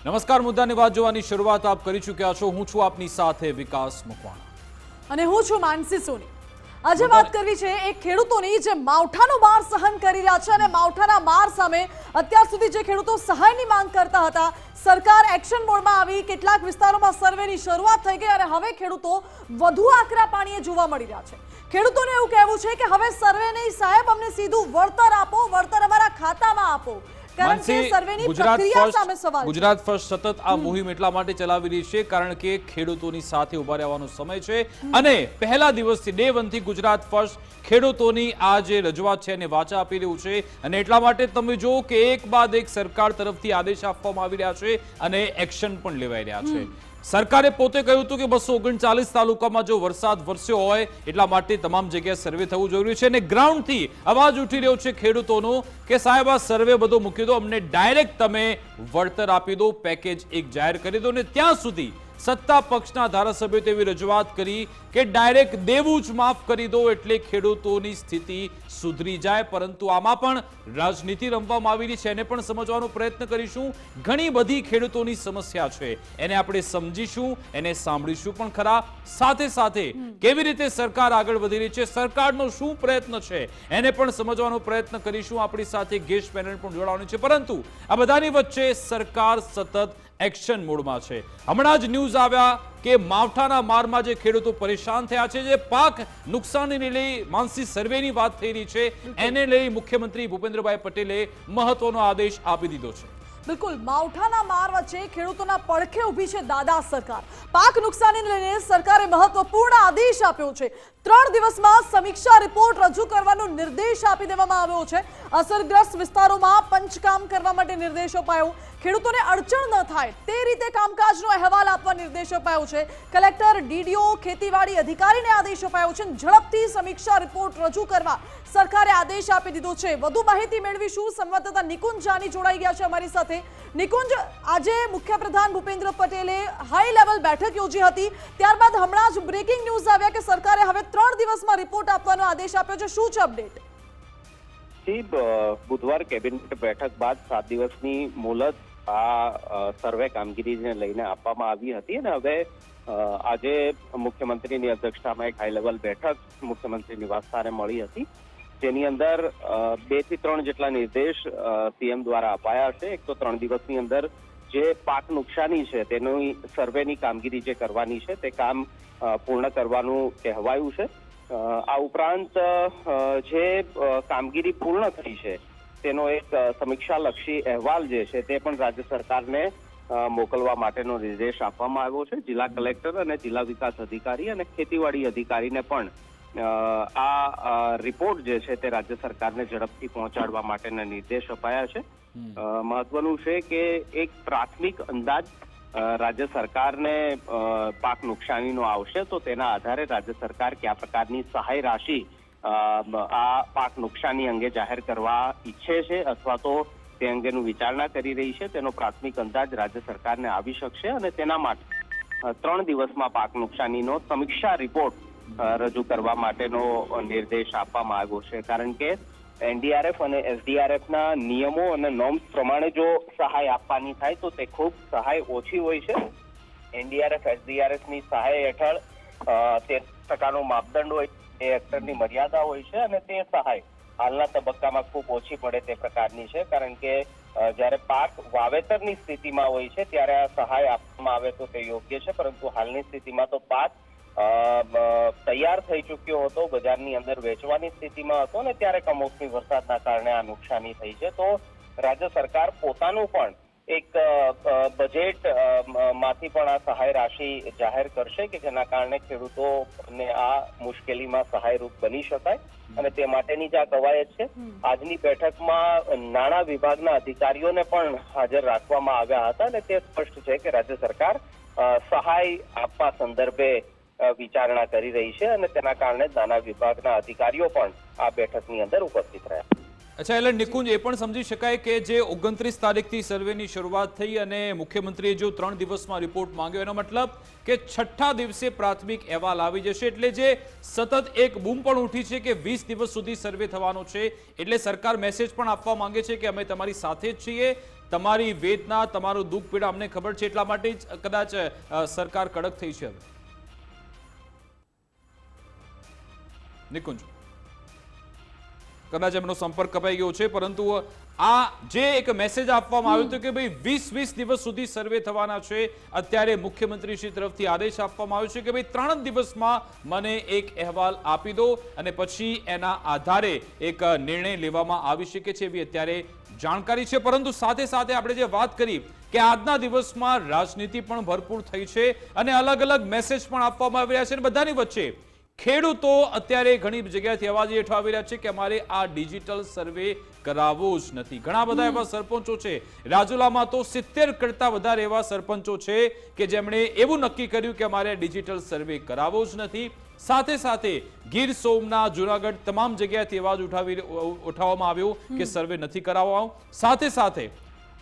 નમસ્કાર, મુદ્દાની વાત જોવાની શરૂઆત આપ કરી ચૂક્યા છો। હું છું આપની સાથે વિકાસ મકવાણા અને હું છું માનસી સોની। આજે વાત કરવી છે એ ખેડૂતોની જે માવઠાનો માર સહન કરી રહ્યા છે અને માવઠાના માર સામે અત્યાર સુધી જે ખેડૂતો સહાયની માંગ કરતા હતા, સરકાર એક્શન મોડમાં આવી, કેટલાક વિસ્તારોમાં સર્વેની શરૂઆત થઈ ગઈ અને હવે ખેડૂતો વધુ આકરા પાણીએ જોવા મળી રહ્યા છે। ખેડૂતોને એવું કહેવું છે કે હવે સર્વે નહીં સાહેબ, અમને સીધું વળતર આપો, વળતર અમારા ખાતામાં આપો। ગુજરાત ફર્સ્ટ સતત આ મુહિમ એટલા માટે ચલાવી રહી છે કારણ કે ખેડૂતોની સાથે ઉભા રહેવાનો સમય છે અને પહેલા દિવસથી ડે 1 થી ગુજરાત ફર્સ્ટ ખેડૂતોની આ જે રજૂઆત છે એને વાચા આપી રહ્યું છે અને એટલા માટે તમે જો કે એક બાદ એક સરકાર તરફથી આદેશ આપવામાં આવી રહ્યા છે અને એક્શન પણ લેવાઈ રહ્યા છે। સરકારે પોતે કહ્યું હતું કે 239 તાલુકામાં જો વરસાદ વરસ્યો હોય એટલા માટે તમામ જગ્યાએ સર્વે થવું જરૂરી છે અને ગ્રાઉન્ડથી અવાજ ઉઠી રહ્યો છે ખેડૂતોનો કે સાહેબ આ સર્વે બધો મૂકી દો, અમને ડાયરેક્ટ તમે વળતર આપી દો, પેકેજ એક જાહેર કરી દો। અને ત્યાં સુધી સત્તા પક્ષના ધારાસભ્યોએ તેવી રજૂઆત કરી કે ડાયરેક્ટ દેવું જ માફ કરી દો એટલે ખેડૂતોની સ્થિતિ સુધરી જાય, પરંતુ આમાં પણ રાજનીતિ રમવામાં આવી રહી છે, એને પણ સમજવાનો પ્રયત્ન કરીશું। ઘણી બધી ખેડૂતોની સમસ્યા છે, એને આપણે સમજીશું, એને સાંભળીશું પણ ખરા, સાથે સાથે કેવી રીતે સરકાર આગળ વધી રહી છે, સરકારનો શું પ્રયત્ન છે એને પણ સમજવાનો પ્રયત્ન કરીશું। આપણી સાથે ગેસ્ટ પેનલ પણ જોડાવાનું છે, પરંતુ આ બધાની વચ્ચે સરકાર સતત એક્શન મોડમાં છે। હમણાં જ ન્યૂઝ આવ્યા કે માવઠાના મારમાં જે ખેડૂતો પરેશાન થયા છે, જે પાક નુકસાનીને લઈ માનસી સર્વેની વાત થઈ રહી છે, એને લઈ મુખ્યમંત્રી ભૂપેન્દ્રભાઈ પટેલે મહત્વનો આદેશ આપી દીધો છે। બિલકુલ, માવઠાના માર વચ્ચે ખેડૂતોના પડખે ઊભી છે દાદા સરકાર। પાક નુકસાનીને લઈને સરકારે મહત્વપૂર્ણ આદેશ આપ્યો છે। 3 દિવસમાં સમીક્ષા રિપોર્ટ રજૂ કરવાનો નિર્દેશ આપી દેવામાં આવ્યો છે। અસરગ્રસ્ત વિસ્તારોમાં પંચકામ કરવા માટે નિર્દેશ અપાયો। ખેડૂતોને અડચણ ન થાય તે રીતે કામકાજનો અહેવાલ આપવા નિર્દેશ અપાયો છે। કલેક્ટર, ડીડીઓ, ખેતીવાડી અધિકારીને આદેશ અપાયો છે। ઝડપથી સમીક્ષા રિપોર્ટ રજૂ કરવા સરકારે આદેશ આપી દીધો છે। વધુ માહિતી મેળવીશું, સંવાદદાતા નિકુંજ જાની જોડાઈ ગયા છે અમારી સાથે। નિકુંજ, આજે મુખ્યપ્રધાન ભૂપેન્દ્ર પટેલે હાઈ લેવલ બેઠક યોજી હતી, ત્યારબાદ હમણાં જ બ્રેકિંગ ન્યૂઝ આવ્યા કે સરકારે હવે 3 દિવસમાં રિપોર્ટ આપવાનો આદેશ આપ્યો છે। શું છે અપડેટ? બુધવાર કેબિનેટ બેઠક બાદ 7 દિવસની મુલત આ સર્વે કામગીરીને લઈને આપવામાં આવી હતી અને હવે આજે મુખ્યમંત્રીની અધ્યક્ષતામાં એક હાઈ લેવલ બેઠક મુખ્યમંત્રી નિવાસસ્થાને મળી હતી, જેની અંદર 2 થી 3 જેટલા નિર્દેશ સીએમ દ્વારા અપાયા છે। એક તો 3 દિવસની અંદર જે પાક નુકસાની છે તેની સર્વેની કામગીરી જે કરવાની છે તે કામ પૂર્ણ કરવાનું કહેવાયું છે। આ ઉપરાંત જે કામગીરી પૂર્ણ થઈ છે તેનો એક સમીક્ષાલક્ષી અહેવાલ જે છે તે પણ રાજ્ય સરકારને મોકલવા માટેનો નિર્દેશ આપવામાં આવ્યો છે। જિલ્લા કલેક્ટર અને જિલ્લા વિકાસ અધિકારી અને ખેતીવાડી અધિકારીને પણ આ રિપોર્ટ જે છે તે રાજ્ય સરકારને ઝડપથી પહોંચાડવા માટેના નિર્દેશ અપાયા છે। મહત્વનું છે કે એક પ્રાથમિક અંદાજ રાજ્ય સરકારને પાક નુકસાનીનો આવશે, તો તેના આધારે રાજ્ય સરકાર કયા પ્રકારની સહાય રાશિ આ પાક નુકસાની અંગે જાહેર કરવા ઈચ્છે છે અથવા તો તે અંગેનું વિચારણા કરી રહી છે, તેનો પ્રાથમિક અંદાજ રાજ્ય સરકારને આવી શકશે અને તેના માટે 3 દિવસમાં પાક નુકસાનીનો સમીક્ષા રિપોર્ટ રજૂ કરવા માટેનો નિર્દેશ આપવામાં આવ્યો છે। કારણ કે એનડીઆરએફ અને એસડીઆરએફના નિયમો અને નોર્મ્સ પ્રમાણે જો સહાય આપવાની થાય તો તે ખૂબ સહાય ઓછી હોય છે। એનડીઆરએફ એસડીઆરએફની સહાય હેઠળ 13% માપદંડ હોય, એ હેક્ટરની મર્યાદા હોય છે અને તે સહાય હાલના તબક્કામાં ખૂબ ઓછી પડે તે પ્રકારની છે। કારણ કે જ્યારે પાક વાવેતરની સ્થિતિમાં હોય છે ત્યારે આ સહાય આપવામાં આવે તો તે યોગ્ય છે, પરંતુ હાલની સ્થિતિમાં તો પાક તૈયાર થઈ ચૂક્યો હતો, બજારની અંદર વેચવાની સ્થિતિમાં હતો ને ત્યારે કમોસમી વરસાદના કારણે આ નુકસાની થઈ છે। તો રાજ્ય સરકાર પોતાનું પણ એક બજેટ માંથી પણ આ સહાય રાશિ જાહેર કરશે કે જેના કારણે ખેડૂતોને આ મુશ્કેલીમાં સહાયરૂપ બની શકાય અને તે માટેની જ આ કવાયત છે। આજની બેઠકમાં નાણાં વિભાગના અધિકારીઓને પણ હાજર રાખવામાં આવ્યા હતા અને તે સ્પષ્ટ છે કે રાજ્ય સરકાર સહાય આપવા સંદર્ભે વિચારણા કરી રહી છે અને તેના કારણે નાણાં વિભાગના અધિકારીઓ પણ આ બેઠકની અંદર ઉપસ્થિત રહ્યા। અચ્છા, એટલે નિકુંજ, એ પણ સમજી શકાય કે જે 29 તારીખથી સર્વેની શરૂઆત થઈ અને મુખ્યમંત્રીએ જો 3 દિવસમાં રિપોર્ટ માંગ્યો, એનો મતલબ કે 6ઠ્ઠા દિવસે પ્રાથમિક અહેવાલ આવી જશે, એટલે જે સતત એક બૂમ પણ ઉઠી છે કે 20 દિવસ સુધી સર્વે થવાનો છે, એટલે સરકાર મેસેજ પણ આપવા માંગે છે કે અમે તમારી સાથે જ છીએ, તમારી વેદના, તમારું દુઃખ પીડા અમને ખબર છે, એટલા માટે જ કદાચ સરકાર કડક થઈ છે. હવે નિકુંજ, કદાચ એમનો સંપર્ક કપાઈ ગયો છે, પરંતુ આ જે એક મેસેજ આપવામાં આવ્યો હતો કે ભાઈ 20 દિવસ સુધી સર્વે થવાના છે, અત્યારે મુખ્યમંત્રીશ્રી તરફથી આદેશ આપવામાં આવ્યો છે કે ભાઈ 3 દિવસમાં મને એક અહેવાલ આપી દો અને પછી એના આધારે એક નિર્ણય લેવામાં આવી શકે છે, એવી અત્યારે જાણકારી છે. પરંતુ સાથે સાથે આપણે જે વાત કરી કે આજના દિવસમાં રાજનીતિ પણ ભરપૂર થઈ છે અને અલગ અલગ મેસેજ પણ આપવામાં આવી રહ્યા છે, અને બધાની વચ્ચે ખેડૂતો અત્યારે ઘણી જગ્યાએથી અવાજ ઉઠાવી રહ્યા છે કે અમારે આ ડિજિટલ સર્વે કરાવવો જ નથી. ઘણા બધા એવા સરપંચો છે, રાજુલામાં તો 70 કરતા વધારે એવા સરપંચો છે કે જેમણે એવું નક્કી કર્યું કે અમારે ડિજિટલ સર્વે કરાવવો જ નથી. સાથે સાથે ગીર સોમનાથ, જુનાગઢ તમામ જગ્યાએથી અવાજ ઉઠાવવામાં આવ્યો કે સર્વે નથી કરાવવાનો. સાથે સાથે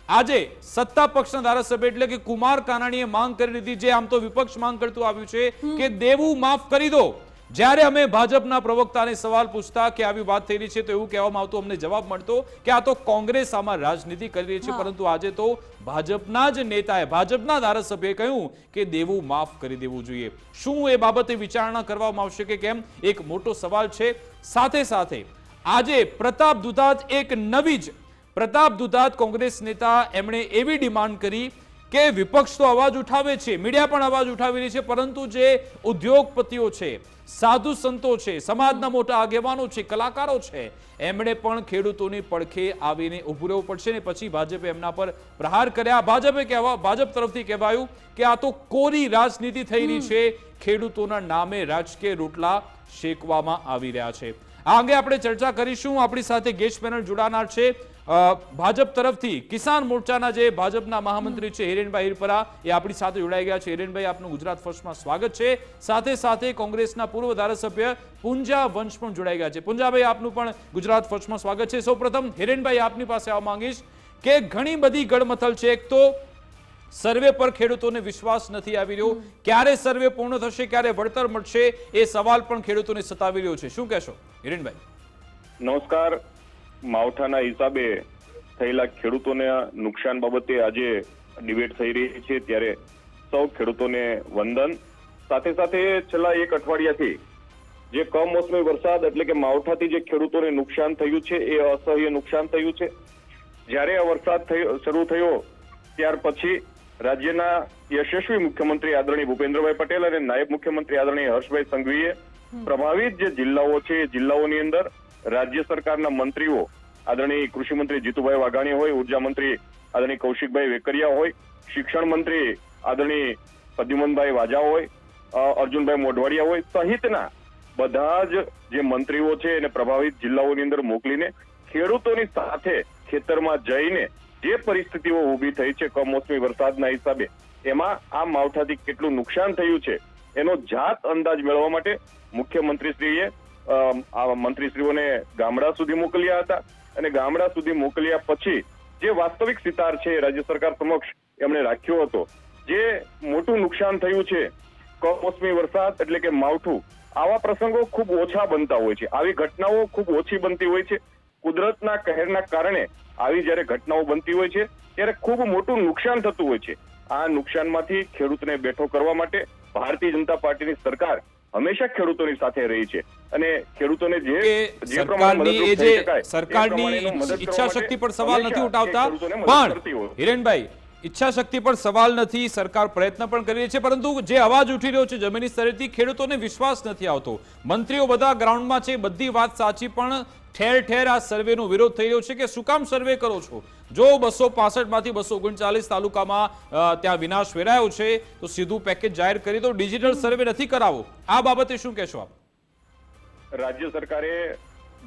આજે સત્તા પક્ષના ધારાસભ્ય એટલે કે કુમાર કાનાણીએ માંગ કરી લીધી, જે આમ તો વિપક્ષ માંગ કરતું આવ્યું છે કે દેવું માફ કરી દો. જ્યારે અમે ભાજપના પ્રવક્તાને સવાલ પૂછતા કે આવી વાત થઈ રહી છે તો એવું કહેવામાં આવતું, અમને જવાબ મળતો કે આ તો કોંગ્રેસ આમાં રાજનીતિ કરી રહી છે. પરંતુ આજે તો ભાજપના જ નેતાએ, ભાજપના ધારાસભ્યએ કહ્યું કે દેવું માફ કરી દેવું જોઈએ. શું એ બાબતે વિચારણા કરવામાં આવશે કે કેમ, એક મોટો સવાલ છે. સાથે સાથે આજે પ્રતાપ દુધાત, એક નવી જ પ્રતાપ દુધાત કોંગ્રેસ નેતા, એમણે એવી ડિમાન્ડ કરી કે વિપક્ષ તો અવાજ ઉઠાવે છે, મીડિયા પણ અવાજ ઉઠાવી રહી છે, પરંતુ જે ઉદ્યોગપતિઓ છે, સાધુ સંતો છે, સમાજના મોટા આગેવાનો છે, કલાકારો છે, એમણે પણ ખેડૂતોની પડખે આવીને ઉભું રહેવું પડશે. ને પછી ભાજપે એમના પર પ્રહાર કર્યા. ભાજપ તરફથી કહેવાયું કે આ તો કોરી રાજનીતિ થઈ રહી છે, ખેડૂતોના નામે રાજકીય રોટલા શેકવામાં આવી રહ્યા છે. આ અંગે આપણે ચર્ચા કરીશું. આપણી સાથે ગેસ્ટ પેનલ જોડાનાર છે ભાજપ તરફથી કિસાન મોરચાના જે ભાજપના મહામંત્રી છે હિરેનભાઈ હિરપરા, એ આપણી સાથે જોડાઈ ગયા છે. હિરેનભાઈ, આપનું ગુજરાત ફર્સ્ટમાં સ્વાગત છે. સાથે સાથે કોંગ્રેસના પૂર્વ ધારાસભ્ય પુંજા વંશ પણ જોડાઈ ગયા છે. પુંજાભાઈ, આપનું પણ ગુજરાત ફર્સ્ટમાં સ્વાગત છે. સૌપ્રથમ હિરેનભાઈ, આપની પાસે આવવા માંગીશ કે ઘણી બધી ગડમથલ છે. એક તો સર્વે પર ખેડૂતોને વિશ્વાસ નથી આવી રહ્યો, ક્યારે સર્વે પૂર્ણ થશે, ક્યારે વળતર મળશે, એ સવાલ પણ ખેડૂતોને સતાવી રહ્યો છે. શું કહેશો હિરેનભાઈ? નમસ્કાર. માવઠાના હિસાબે થયેલા ખેડૂતોને નુકસાન બાબતે આજે ડિબેટ થઈ રહી છે, ત્યારે સૌ ખેડૂતોને વંદન. સાથે સાથે છેલ્લા એક અઠવાડિયાથી જે કમોસમી વરસાદ એટલે કે માવઠાથી જે ખેડૂતોને નુકસાન થયું છે, એ અસહ્ય નુકસાન થયું છે. જ્યારે આ વરસાદ શરૂ થયો ત્યાર પછી રાજ્યના યશસ્વી મુખ્યમંત્રી આદરણીય ભૂપેન્દ્રભાઈ પટેલ અને નાયબ મુખ્યમંત્રી આદરણીય હર્ષભાઈ સંઘવીએ પ્રભાવિત જે જિલ્લાઓ છે, એ જિલ્લાઓની અંદર રાજ્ય સરકારના મંત્રીઓ આદરણીય કૃષિ મંત્રી જીતુભાઈ વાઘાણી હોય, ઉર્જા મંત્રી આદરણીય કૌશિકભાઈ વેકરિયા હોય, શિક્ષણ મંત્રી આદરણીય પ્રદ્યુમનભાઈ વાજા હોય, અર્જુનભાઈ મોઢવાડિયા હોય સહિતના બધા જ જે મંત્રીઓ છે એને પ્રભાવિત જિલ્લાઓની અંદર મોકલીને ખેડૂતોની સાથે ખેતરમાં જઈને જે પરિસ્થિતિઓ ઊભી થઈ છે કમોસમી વરસાદના હિસાબે, એમાં આ માવઠાથી કેટલું નુકસાન થયું છે એનો જાત અંદાજ મેળવવા માટે મુખ્યમંત્રીશ્રીએ આ મંત્રીશ્રીઓને ગામડા સુધી મોકલ્યા હતા. અને ગામડા સુધી મોકલ્યા પછી જે વાસ્તવિક સિતાર છે રાજ્ય સરકાર સમક્ષ એમણે રાખ્યો હતો. જે મોટું નુકસાન થયું છે કમોસમી વરસાદ એટલે કે માવઠું, આવા પ્રસંગો ખૂબ ઓછા બનતા હોય છે, આવી ઘટનાઓ ખૂબ ઓછી બનતી હોય છે. કુદરતના કહેરના કારણે આવી જ્યારે ઘટનાઓ બનતી હોય છે ત્યારે ખૂબ મોટું નુકસાન થતું હોય છે. આ નુકસાનમાંથી ખેડૂતને બેઠો કરવા માટે ભારતીય જનતા પાર્ટીની સરકાર હંમેશા ખેડૂતોની સાથે રહી છે અને ખેડૂતોને જે પ્રમાણે સરકારની ઈચ્છા શક્તિ પર સવાલ નથી ઉઠાવતા, પણ હિરેનભાઈ ઈચ્છા શક્તિ પર સવાલ નથી, સરકાર પ્રયત્ન પણ કરી રહી છે, પરંતુ જે અવાજ ઉઠી રહ્યો છે જમીની સ્તરેથી, ખેડૂતોને વિશ્વાસ નથી આવતો. મંત્રીઓ બધા ગ્રાઉન્ડમાં છે, બધી વાત સાચી, પણ ઠેર ઠેર આ સર્વેનો વિરોધ થઈ રહ્યો છે કે શું કામ સર્વે કરો છો? જો 265 માંથી 239 તાલુકામાં ત્યાં વિનાશ વેરાયો છે તો સીધું પેકેજ જાહેર કરી દો, ડિજિટલ સર્વે નથી કરાવો. આ બાબતે શું કહેશો આપ? રાજ્ય સરકારે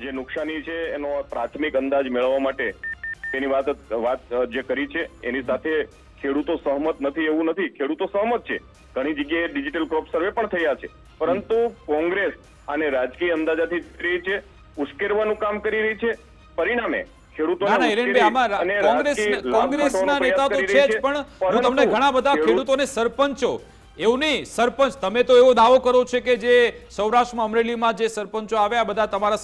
જે નુકસાની છે એનો પ્રાથમિક અંદાજ મેળવવા માટે એની વાત જે કરી છે એની સાથે ખેડૂતો સહમત નથી એવું નથી, ખેડૂતો સહમત છે. ઘણી જગ્યાએ ડિજિટલ ક્રોપ સર્વે પણ થયા છે, પરંતુ કોંગ્રેસ આને રાજકીય અંદાજાથી રહી છે, ઉશ્કેરવાનું કામ કરી રહી છે. પરિણામે કોંગ્રેસના નેતા તો છે જ, પણ હું તમને ઘણા બધા ખેડૂતોને સરપંચો એવું નહીં, સરપંચ તમે તો એવો દાવો કરો છો કે જે સૌરાષ્ટ્રમાં અમરેલીમાં જે સરપંચો આવ્યા બધા તમારા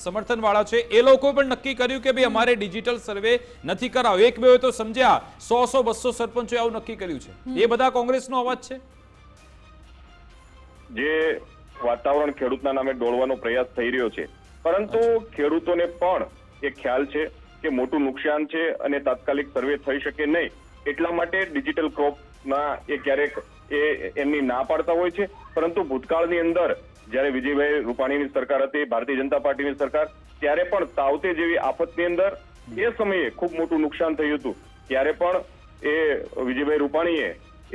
સમર્થન વાળા છે, એ લોકો પણ નક્કી કર્યું કે ભાઈ અમારે ડિજિટલ સર્વે નથી કરાવો. એક બે તો સમજ્યા 100-200 સરપંચો આવું નક્કી કર્યું છે. એ બધા કોંગ્રેસનો અવાજ છે. જે વાતાવરણ ખેડૂતના નામે ડોળવાનો પ્રયાસ થઈ રહ્યો છે, પરંતુ ખેડૂતોને પણ એ ખ્યાલ છે કે મોટું નુકસાન છે અને તાત્કાલિક સર્વે થઈ શકે નહીં, એટલા માટે ડિજિટલ ક્રોપના એ ક્યારેક એમની ના પાડતા હોય છે. પરંતુ ભૂતકાળની અંદર જ્યારે વિજયભાઈ રૂપાણીની સરકાર હતી, ભારતીય જનતા પાર્ટીની સરકાર, ત્યારે પણ તાવતે જેવી આફતની અંદર એ સમયે ખૂબ મોટું નુકસાન થયું હતું. ત્યારે પણ એ વિજયભાઈ રૂપાણીએ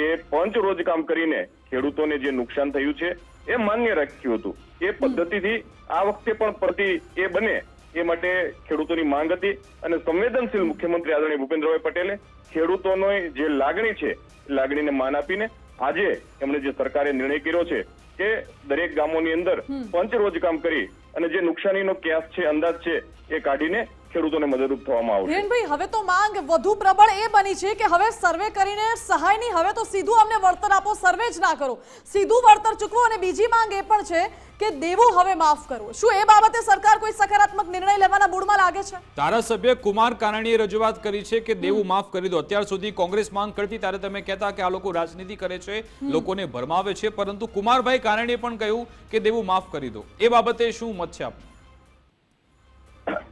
એ પંચ રોજ કામ કરીને ખેડૂતોને જે નુકસાન થયું છે એ માન્ય રાખ્યું હતું. એ પદ્ધતિથી આ વખતે પણ પ્રતિ એ બને એ માટે ખેડૂતોની માંગ હતી અને સંવેદનશીલ મુખ્યમંત્રી આદરણીય ભૂપેન્દ્રભાઈ પટેલે ખેડૂતોની જે લાગણી છે લાગણીને માન આપીને આજે એમણે જે સરકારે નિર્ણય કર્યો છે કે દરેક ગામોની અંદર પંચ રોજ કામ કરી અને જે નુકસાનીનો કેસ છે, અંદાજ છે, એ કાઢીને ખેડૂતોને મદદરૂપ થવામાં આવશે. હિરેનભાઈ, હવે તો માંગ વધુ પ્રબળ એ બની છે કે હવે સર્વે કરીને સહાય નહીં, હવે તો સીધું અમને વળતર આપો, સર્વે જ ના કરો, સીધું વળતર ચૂકવો. અને બીજી માંગ એ પણ છે કે દેવું હવે માફ કરવું. શું એ બાબતે સરકાર કોઈ સકારાત્મક નિર્ણય લેવાના મૂડમાં લાગે છે? ધારાસભ્ય કુમાર કાનાણીએ રજૂઆત કરી છે કે દેવું માફ કરી દો. અત્યાર સુધી કોંગ્રેસ માંગ કરતી ત્યારે તમે કહેતા કે આ લોકો રાજનીતિ કરે છે, લોકોને ભરમાવે છે, પરંતુ કુમારભાઈ કાનાણીએ પણ કહ્યું કે દેવું માફ કરી દો. એ બાબતે શું મત છે આપનો?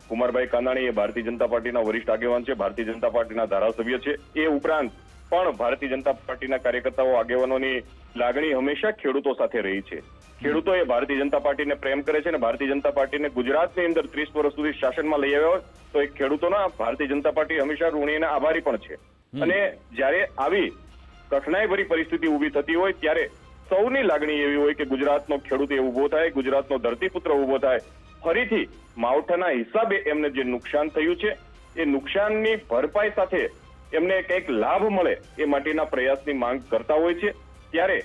કુમારભાઈ કાનાણી એ ભારતીય જનતા પાર્ટીના વરિષ્ઠ આગેવાન છે, ભારતીય જનતા પાર્ટીના ધારાસભ્ય છે. એ ઉપરાંત પણ ભારતીય જનતા પાર્ટીના કાર્યકર્તાઓ, આગેવાનોની લાગણી હંમેશા ખેડૂતો સાથે રહી છે. ખેડૂતો એ ભારતીય જનતા પાર્ટીને પ્રેમ કરે છે અને ભારતીય જનતા પાર્ટીને ગુજરાતની અંદર 30 વર્ષ સુધી શાસનમાં લઈ આવ્યા હોય તો એ ખેડૂતોના ભારતીય જનતા પાર્ટી હંમેશા ઋણી અને આભારી પણ છે. અને જ્યારે આવી કઠણાઈભરી પરિસ્થિતિ ઊભી થતી હોય ત્યારે સૌની લાગણી એવી હોય કે ગુજરાતનો ખેડૂત એ ઉભો થાય, ગુજરાતનો ધરતીપુત્ર ઉભો થાય, ફરીથી માવઠાના હિસાબે એમને જે નુકસાન થયું છે એ નુકસાનની ભરપાઈ સાથે એમને કંઈક લાભ મળે એ માટેના પ્રયાસની માંગ કરતા હોય છે. ત્યારે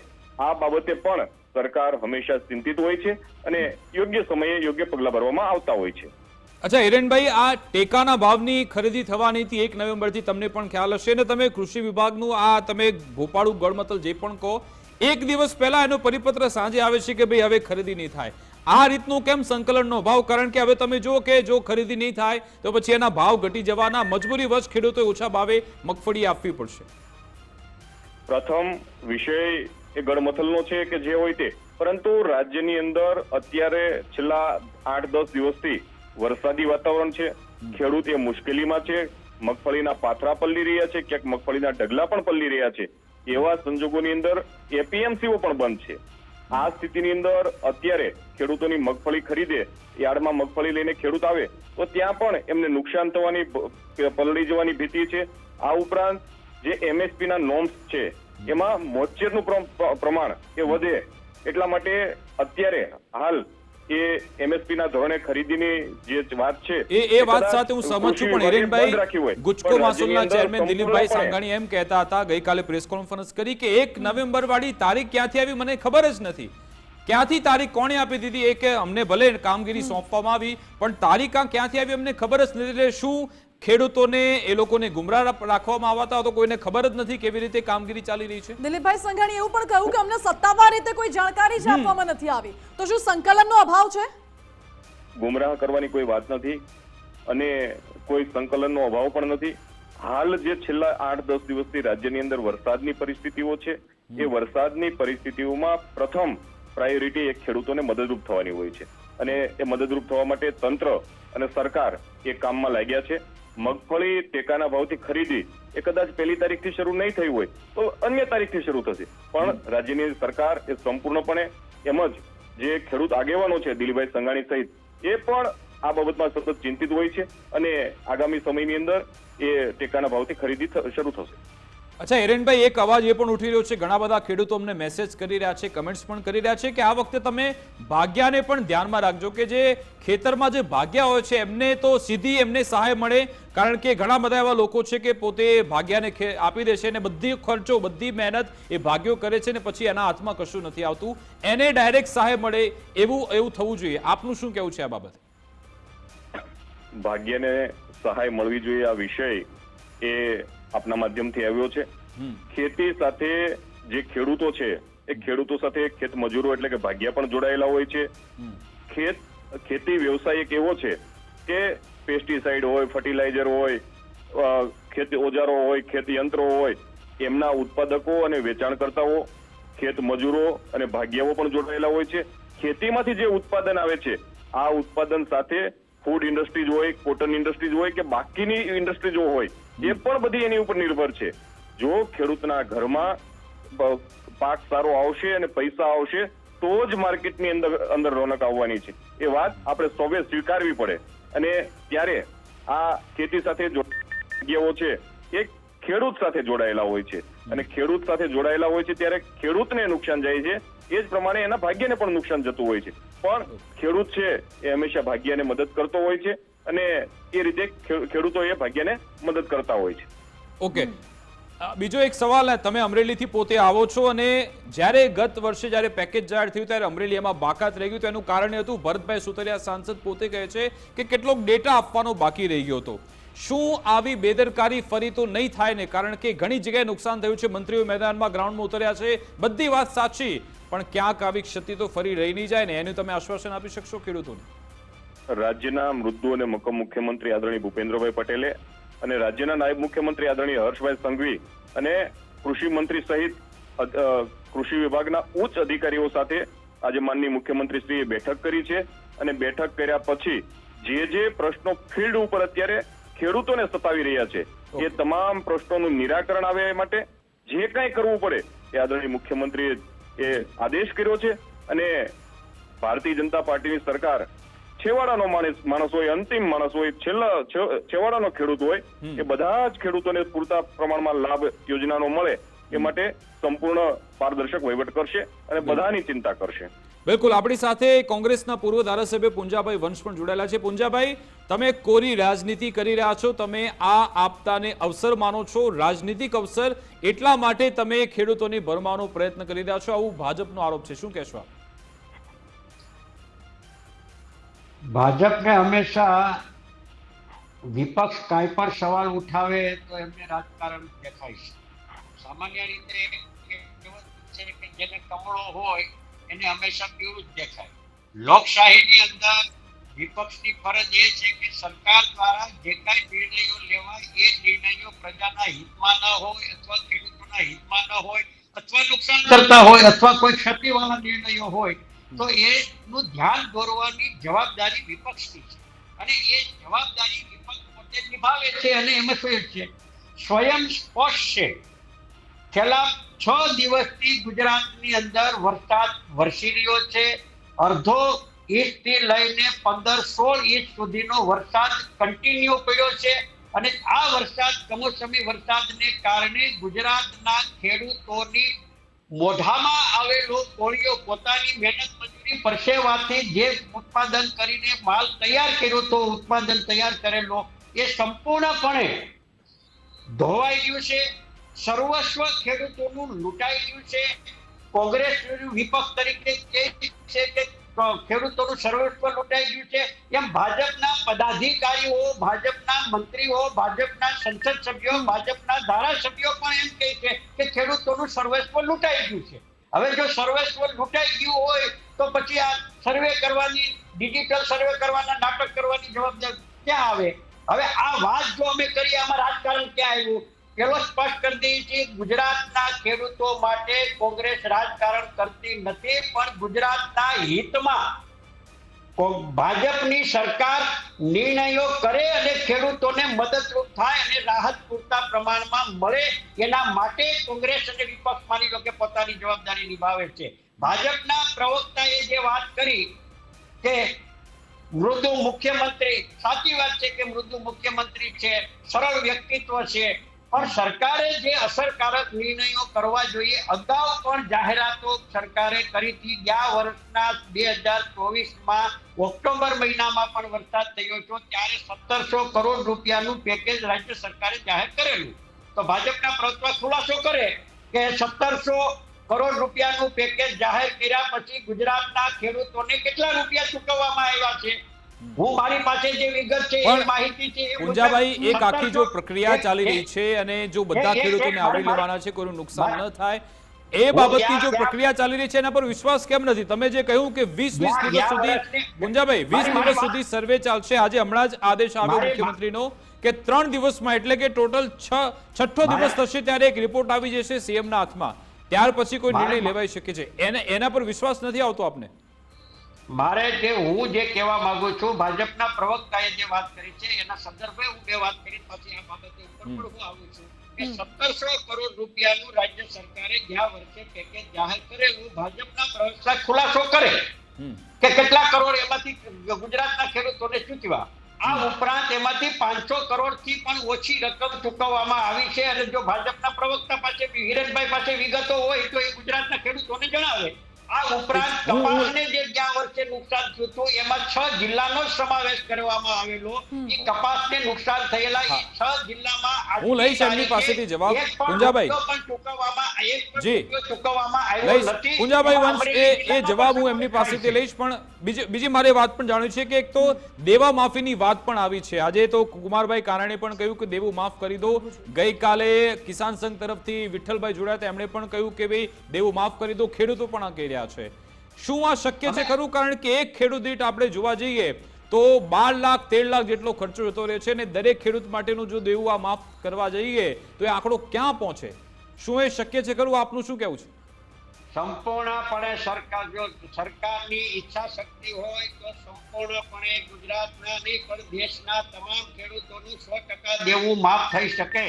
આ બાબતે પણ સરકાર હંમેશા ચિંતિત હોય છે અને યોગ્ય સમયે યોગ્ય પગલાં ભરવામાં આવતા હોય છે. અચ્છા હિરેનભાઈ, આ ટેકાના ભાવની ખરીદી થવાની હતી 1 નવેમ્બરથી, તમને પણ ખ્યાલ હશે ને તમે કૃષિ વિભાગનું આ તમે ભોપાળું ગળમતલ જે પણ કહો, એક દિવસ પહેલા એનો પરિપત્ર સાંજે આવે છે કે ભાઈ હવે ખરીદી નહીં થાય. આ રીતનું કેમ સંકલનનો ભાવ? કારણ કે હવે તમે જુઓ કે જો ખરીદી નહીં થાય તો પછી એના ભાવ ઘટી જવાના, મજબૂરીવશ ખેડૂતોએ ઓછા ભાવે મગફળી આપવી પડશે. પ્રથમ વિષય એ ગળમથલનો છે કે જે હોય તે, પરંતુ રાજ્યની અંદર અત્યારે છેલ્લા 8-10 દિવસથી વરસાદી વાતાવરણ છે, ખેડૂત એ મુશ્કેલીમાં છે, મગફળીના પાથરા પલળી રહ્યા છે, ક્યાંક મગફળીના ઢગલા પણ પલળી રહ્યા છે. એવા સંજોગોની અંદર એપીએમસીઓ પણ બંધ છે. આ સ્થિતિની અંદર અત્યારે ખેડૂતોની મગફળી ખરીદે, યાર્ડમાં મગફળી લઈને ખેડૂત આવે તો ત્યાં પણ એમને નુકસાન થવાની, પલળી જવાની ભીતિ છે. આ ઉપરાંત જે એમએસપી ના નોર્મ્સ છે એમાં મોઇશ્ચરનું પ્રમાણ એ વધે, એટલા માટે અત્યારે હાલ એ એમએસપી ના ધોરણે ખરીદીની જે વાત છે એ વાત સાથે હું સમજ છું. પણ હિરેનભાઈ, ગુજકો મહેસૂલના ચેરમેન દિલીપભાઈ સાંઘાણી એમ કહેતા હતા ગઈકાલે પ્રેસ કોન્ફરન્સ કરી કે 1 નવેમ્બર વાળી તારીખ ક્યાંથી આવી મને ખબર જ નથી. ક્યાંથી તારીખ કોણે આપી દીધી? એ કે અમને ભલે કામગીરી સોંપવામાં આવી પણ તારીખ ક્યાંથી આવી અમને ખબર જ નથી. એટલે શું ખેડૂતોને એ લોકોને ગુમરાહ રાખવામાં આવતા તો કોઈને ખબર જ નથી કેવી રીતે કામગીરી ચાલી રહી છે? દિલીપભાઈ સંઘાણી એવું પણ કહ્યું કે અમને સત્તાવાર રીતે કોઈ જાણકારી જ આપવામાં નથી આવી. તો શું સંકલનનો અભાવ છે? ગુમરાહ કરવાની કોઈ વાત નથી અને કોઈ સંકલનનો અભાવ પણ નથી. હાલ જે છેલ્લા 8-10 દિવસથી રાજ્યની અંદર વરસાદની પરિસ્થિતિઓ છે, એ વરસાદની પરિસ્થિતિઓમાં પ્રથમ પ્રાયોરિટી એક ખેડૂતોને મદદરૂપ થવાની હોય છે અને એ મદદરૂપ થવા માટે તંત્ર અને સરકાર એ કામમાં લાગ્યા છે. મગફળી ટેકાના ભાવથી ખરીદી એ કદાચ 1 તારીખથી શરૂ નહીં થઈ હોય તો અન્ય તારીખથી શરૂ થશે, પણ રાજ્યની સરકાર એ સંપૂર્ણપણે એમ જ જે ખેડૂત આગેવાનો છે દિલીપભાઈ સંઘાણી સહિત એ પણ આ બાબતમાં સતત ચિંતિત હોય છે અને આગામી સમયની અંદર એ ટેકાના ભાવથી ખરીદી શરૂ થશે. અચ્છા હિરેનભાઈ, એક અવાજ એ પણ ઉઠી રહ્યો છે, ઘણા બધા ખેડૂતો અમને મેસેજ કરી રહ્યા છે, કમેન્ટ્સ પણ કરી રહ્યા છે કે આ વખતે તમે ભાગ્યાને પણ ધ્યાનમાં રાખજો કે જે ખેતરમાં જે ભાગ્યા હોય છે એમને તો સીધી એમને સહાય મળે, કારણ કે ઘણા બધા એવા લોકો છે કે પોતે ભાગ્યાને આપી દે છે અને બધી ખર્ચો, બધી મહેનત એ ભાગ્યો કરે છે ને પછી એના હાથમાં કશું નથી આવતું, એને ડાયરેક્ટ સહાય મળે એવું થવું જોઈએ. આપનું શું કહેવું છે આ બાબતે? ભાગ્યને સહાય મળવી જોઈએ આ વિષય એ આપના માધ્યમથી આવ્યો છે. ખેતી સાથે જે ખેડૂતો છે એ ખેડૂતો સાથે ખેત મજૂરો એટલે કે ભાગ્યા પણ જોડાયેલા હોય છે. ખેતી વ્યવસાય એક એવો છે કે પેસ્ટિસાઇડ હોય, ફર્ટિલાઇઝર હોય, ખેતી ઓજારો હોય, ખેતી યંત્રો હોય, એમના ઉત્પાદકો અને વેચાણકર્તાઓ, ખેત મજૂરો અને ભાગ્યાઓ પણ જોડાયેલા હોય છે. ખેતીમાંથી જે ઉત્પાદન આવે છે આ ઉત્પાદન સાથે ફૂડ ઇન્ડસ્ટ્રીઝ હોય, કોટન ઇન્ડસ્ટ્રીઝ હોય કે બાકીની ઇન્ડસ્ટ્રીઝ હોય એ પણ બધી એની ઉપર નિર્ભર છે. જો ખેડૂતના ઘરમાં પાક સારો આવશે અને પૈસા આવશે તો જ માર્કેટની અંદર રોનક આવવાની છે. એ વાત આપણે સૌએ સ્વીકારવી પડે. અને ત્યારે આ ખેતી સાથે જોડાયેલા છે એ ખેડૂત સાથે જોડાયેલા હોય છે અને ખેડૂત સાથે જોડાયેલા હોય છે ત્યારે ખેડૂતને નુકસાન જાય છે, એ જ પ્રમાણે એના ભાગ્યને પણ નુકસાન જતું હોય છે. પણ ખેડૂત છે એ હંમેશા ભાગ્યને મદદ કરતો હોય છે અને એ રીતે ખેડૂતો એ ભાગ્યને મદદ કરતા હોય છે. ઓકે, બીજો એક સવાલ, તમે અમરેલીથી પોતે આવો છો અને જ્યારે ગત વર્ષે જ્યારે પેકેજ જાહેર થયું ત્યારે અમરેલી એમાં બાકાત રહી ગયું તો એનું કારણ હતું ભરતભાઈ સુતરિયા સાંસદ પોતે કહે છે કે કેટલોક ડેટા આપવાનો બાકી રહી ગયો હતો. શું આવી બેદરકારી ફરી તો નહીં થાય ને? કારણ કે ઘણી જગ્યાએ નુકસાન થયું છે, મંત્રીઓ મેદાનમાં ગ્રાઉન્ડમાં ઉતર્યા છે, બધી વાત સાચી, પણ ક્યાંક આવી ક્ષતિ તો ફરી રહી નહીં જાય ને? એનું તમે આશ્વાસન આપી શકશો ખેડૂતોને? રાજ્યના મૃદુ અને મક્કમ મુખ્યમંત્રી આદરણીય ભૂપેન્દ્રભાઈ પટેલે અને રાજ્યના નાયબ મુખ્યમંત્રી આદરણીય હર્ષભાઈ સંઘવી અને કૃષિ મંત્રી સહિત કૃષિ વિભાગના ઉચ્ચ અધિકારીઓ સાથે આજે માનનીય મુખ્યમંત્રીશ્રીએ બેઠક કરી છે. અને બેઠક કર્યા પછી જે પ્રશ્નો ફિલ્ડ ઉપર અત્યારે ખેડૂતોને સતાવી રહ્યા છે એ તમામ પ્રશ્નોનું નિરાકરણ આવે એ માટે જે કાંઈ કરવું પડે એ આદરણીય મુખ્યમંત્રીએ એ આદેશ કર્યો છે. અને ભારતીય જનતા પાર્ટીની સરકાર છેવાડાનો માણસ હોય, અંતિમ માણસ હોય, છેવાડાનો ખેડૂત હોય, એ બધા જ ખેડૂતોને પૂરતા પ્રમાણમાં લાભ યોજનાનો મળે એ માટે સંપૂર્ણ પારદર્શક વહીવટ કરશે અને બધાની ચિંતા કરશે. બિલકુલ, આપણી સાથે કોંગ્રેસના પૂર્વ ધારાસભ્ય પુંજાભાઈ વંશ પણ જોડાયેલા છે. પુંજાભાઈ, તમે કોરી રાજનીતિ કરી રહ્યા છો, તમે આ આપતાને અવસર માનો છો, રાજનીતિક અવસર, એટલા માટે તમે ખેડૂતોની ભરમાવાનો પ્રયત્ન કરી રહ્યા છો, આવું ભાજપનો આરોપ છે. શું કહેશો? ભાજપને હંમેશા વિપક્ષ કાંઈ પણ સવાલ ઉઠાવે તો એમને રાજકારણ દેખાય છે. સામાન્ય રીતે કહેવત છે કે જેને કમળો હોય એને હંમેશા પીળું જ દેખાય. લોકશાહીની અંદર વિપક્ષની ફરજ એ છે કે સરકાર દ્વારા જે કાંઈ નિર્ણયો લેવાય એ નિર્ણયો પ્રજાના હિતમાં ન હોય અથવા ખેડૂતોના હિતમાં ન હોય અથવા નુકસાન કરતા હોય અથવા કોઈ ક્ષતિવાળા નિર્ણયો હોય તો એનું ધ્યાન દોરવાની જવાબદારી વિપક્ષની છે. અને એ જવાબદારી વિપક્ષ પોતે નિભાવે છે. અને એમાં શું છે, સ્વયં સ્પષ્ટ છે. છેલ્લા 6 દિવસથી ગુજરાતની અંદર વરસાદ વરસી રહ્યો છે. અડધો ઇંચથી લઈને 15-16 ઇંચ સુધીનો વરસાદ કન્ટિન્યુ પડ્યો છે. અને આ વરસાદ, કમોસમી વરસાદને કારણે ગુજરાતના ખેડૂતોની મોઢામાં આવેલો કોળિયો પોતાની મહેનત મજૂરી પરસેવાથી જે ઉત્પાદન કરીને માલ તૈયાર કર્યો તો ઉત્પાદન તૈયાર કરેલો એ સંપૂર્ણપણે ધોવાઈ ગયું છે. સર્વસ્વ ખેડૂતોનું લૂંટાઈ ગયું છે. કોંગ્રેસ વિપક્ષ તરીકે કહે છે કે ખેડૂતોનું સર્વસ્વ લૂંટાઈ ગયું છે, એમ ભાજપના પદાધિકારીઓ, ભાજપના મંત્રીઓ, ભાજપના સંસદ સભ્યો, ભાજપના ધારાસભ્યો પણ એમ કહે છે કે ખેડૂતોનું સર્વસ્વ લૂંટાઈ ગયું છે. હવે જો સર્વસ્વ લૂંટાઈ ગયું હોય તો પછી આ સર્વે કરવાની, ડિજિટલ સર્વે કરવાના, નાટક કરવાની જવાબદારી ક્યાં આવે? હવે આ વાત જો અમે કરીએ, આમાં રાજકારણ ક્યાં આવ્યું? પેલો સ્પષ્ટ કરી દઈએ છીએ, ગુજરાતના ખેડૂતો માટે કોંગ્રેસ રાજકારણ કરતી નથી, પણ ગુજરાતના હિતમાં ભાજપની સરકાર નિર્ણયો કરે અને ખેડૂતોને મદદરૂપ થાય અને રાહત પૂરતા પ્રમાણમાં મળે એના માટે કોંગ્રેસ અને વિપક્ષ માની લો કે પોતાની જવાબદારી નિભાવે છે. ભાજપના પ્રવક્તાએ જે વાત કરી કે મૃદુ મુખ્યમંત્રી, સાચી વાત છે કે મૃદુ મુખ્યમંત્રી છે, સરળ વ્યક્તિત્વ છે, પણ સરકારે જે અસરકારક નિર્ણયો કરવા જોઈએ, અગાઉ પણ જાહેરાતો સરકારે કરી હતી. ગયા વર્ષના 2024માં ઓક્ટોબર મહિનામાં પણ વરસાદ થયો હતો ત્યારે 1700 કરોડ રૂપિયાનું પેકેજ રાજ્ય સરકારે જાહેર કરેલું. તો ભાજપના પ્રવક્તા ખુલાસો કરે કે 1700 કરોડ રૂપિયાનું પેકેજ જાહેર કર્યા પછી ગુજરાતના ખેડૂતોને કેટલા રૂપિયા ચૂકવવામાં આવ્યા છે? હું મારી પાસે જે વિગત છે એ માહિતી છે. પુંજાભાઈ, એક આખી જો પ્રક્રિયા ચાલી રહી છે અને જો બધા ખેડૂતોને આવરી લેવાના છે, કોઈનું નુકસાન ન થાય, એ બાબતની જો પ્રક્રિયા ચાલી રહી છે એના પર વિશ્વાસ કેમ નથી? તમે જે કહ્યું કે 20 દિવસ સુધી, ગુંજાભાઈ 20 દિવસ સુધી સર્વે ચાલશે, આજે હમણાં જ આદેશ આવ્યો મુખ્યમંત્રીનો કે 3 દિવસમાં, એટલે કે ટોટલ 6ઠ્ઠો દિવસ થશે ત્યારે એક રિપોર્ટ આવી જશે CM ના હાથમાં, ત્યાર પછી કોઈ નિર્ણય લેવાઈ શકે છે. એના પર વિશ્વાસ નથી આવતો આપને? હું જે કહેવા માંગુ છું, ભાજપના પ્રવક્તાએ જે વાત કરી છે એના સંદર્ભે હું બે વાત કરી, પછી આ બાબતે ઉપર પણ હું આવું છું કે 1700 કરોડ રૂપિયાનું રાજ્ય સરકારે ગયા વર્ષે પેકેજ જાહેર કરેલું, ભાજપના પ્રવક્તા ખુલાસો કરે કે કેટલા કરોડ એમાંથી ગુજરાતના ખેડૂતોને ચૂકવ્યા. આ ઉપરાંત એમાંથી 500 કરોડ થી પણ ઓછી રકમ ચૂકવવામાં આવી છે. અને જો ભાજપના પ્રવક્તા પાસે, હિરેનભાઈ પાસે વિગતો હોય તો એ ગુજરાતના ખેડૂતોને જણાવે. આ ઉપરાંત કપાસને જે ગયા વર્ષે નુકસાન થયું હતું એમાં 6 જિલ્લાનો સમાવેશ કરવામાં આવેલો. એ કપાસને નુકસાન થયેલા એ 6 જિલ્લામાં હું લઈશ એમની પાસેથી જવાબ. ગુંજાભાઈ ચૂકવવામાં આવ્યો નથી. ગુંજાભાઈ વંશ, એ જવાબ હું એમની પાસેથી લઈશ, પણ બીજી મારે વાત પણ જાણવી છે કે એક તો દેવા માફીની વાત પણ આવી છે. આજે તો કુમારભાઈ કારાણે પણ કહ્યું કે દેવું માફ કરી દો. ગઈકાલે કિસાન સંઘ તરફથી વિઠ્ઠલભાઈ જોડાયા હતા, એમણે પણ કહ્યું કે ભાઈ દેવું માફ કરી દો. ખેડૂતો પણ કહી રહ્યા છે. શું આ શક્ય છે ખરું? કારણ કે એક ખેડૂત દીઠ આપણે જોવા જઈએ તો 12 લાખ 13 લાખ જેટલો ખર્ચો જતો રહે છે, અને દરેક ખેડૂત માટેનું જો દેવું આ માફ કરવા જઈએ તો એ આંકડો ક્યાં પહોંચે? શું એ શક્ય છે ખરું? આપનું શું કહેવું છે? સંપૂર્ણપણે સરકારની ઈચ્છા શક્તિ હોય તો સંપૂર્ણપણે ગુજરાતના નહીં પણ દેશના તમામ ખેડૂતોનું 100% દેવું માફ થઈ શકે.